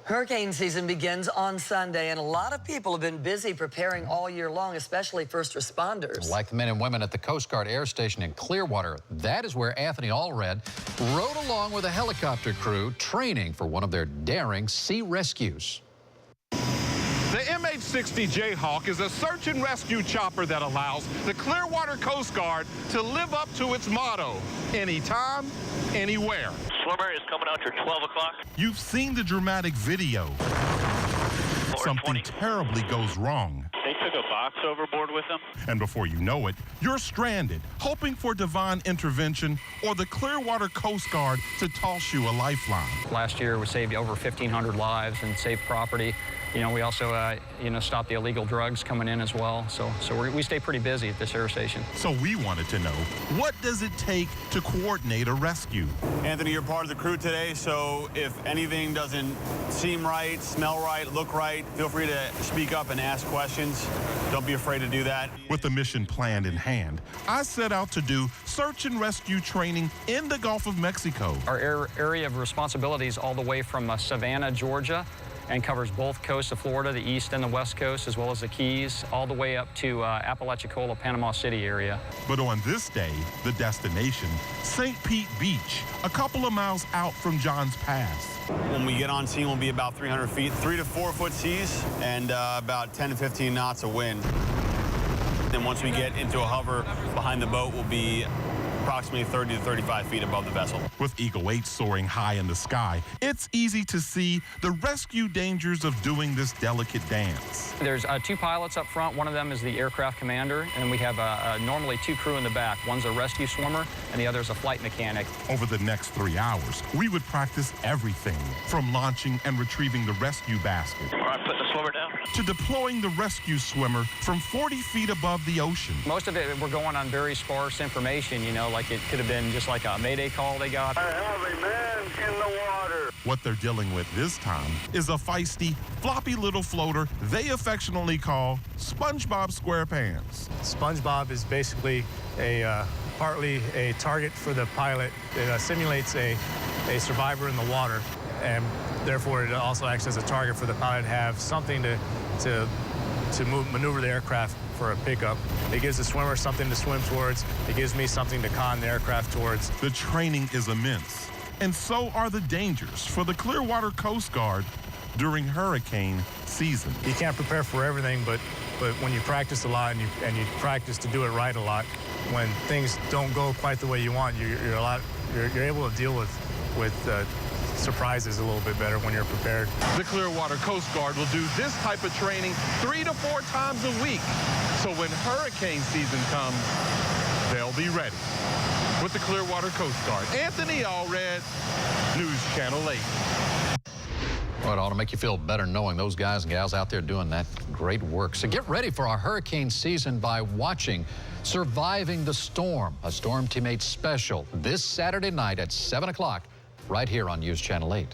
Hurricane season begins on Sunday, and a lot of people have been busy preparing all year long, especially first responders. Like the men and women at the Coast Guard Air Station in Clearwater, that is where Anthony ALLRED rode along with a helicopter crew training for one of their daring sea rescues. The MH-60 Jayhawk is a search and rescue chopper that allows the Clearwater Coast Guard to live up to its motto, anytime, anywhere. Swimmer is coming out your 12 o'clock. You've seen the dramatic video. Something terribly goes wrong. They took a box overboard with them. And before you know it, you're stranded, hoping for divine intervention or the Clearwater Coast Guard to toss you a lifeline. Last year, we saved over 1,500 lives and saved property. You know, we also, stopped the illegal drugs coming in as well. So we stay pretty busy at this air station. So we wanted to know, what does it take to coordinate a rescue? Anthony, you're part of the crew today, so if anything doesn't seem right, smell right, look right, feel free to speak up and ask questions. Don't be afraid to do that. With the mission planned in hand, I set out to do search and rescue training in the Gulf of Mexico. Our area of responsibility is all the way from Savannah, Georgia, and covers both coasts of Florida, the east and the west coast, as well as the Keys, all the way up to Apalachicola, Panama City area. But on this day, the destination, St. Pete Beach, a couple of miles out from Johns Pass. When we get on scene, we'll be about 300 feet, 3 to 4 foot seas, and about 10 to 15 knots of wind. Then once we get into a hover behind the boat, we'll be approximately 30 to 35 feet above the vessel. With Eagle 8 soaring high in the sky, it's easy to see the rescue dangers of doing this delicate dance. There's 2 pilots up front. One of them is the aircraft commander, and we have normally 2 crew in the back. One's a rescue swimmer, and the other is a flight mechanic. Over the next 3 hours, we would practice everything from launching and retrieving the rescue basket. All right, put the swimmer down. To deploying the rescue swimmer from 40 feet above the ocean. Most of it, we're going on very sparse information, like it could have been just like a Mayday call they got. I have a man in the water. What they're dealing with this time is a feisty, floppy little floater they affectionately call SpongeBob SquarePants. SpongeBob is basically partly a target for the pilot. It simulates a survivor in the water, and therefore it also acts as a target for the pilot to have something to maneuver the aircraft for a pickup. It gives the swimmer something to swim towards. It gives me something to con the aircraft towards. The training is immense, and so are the dangers for the Clearwater Coast Guard during hurricane season. You can't prepare for everything, but when you practice a lot and you practice to do it right a lot, when things don't go quite the way you want, you're able to deal with surprises a little bit better when you're prepared. The Clearwater Coast Guard will do this type of training 3 to 4 times a week. So when hurricane season comes, they'll be ready. With the Clearwater Coast Guard, Anthony ALLRED, News Channel 8. Well, it ought to make you feel better knowing those guys and gals out there doing that great work. So get ready for our hurricane season by watching Surviving the Storm, a Storm Teammates special this Saturday night at 7 o'clock right here on News Channel 8.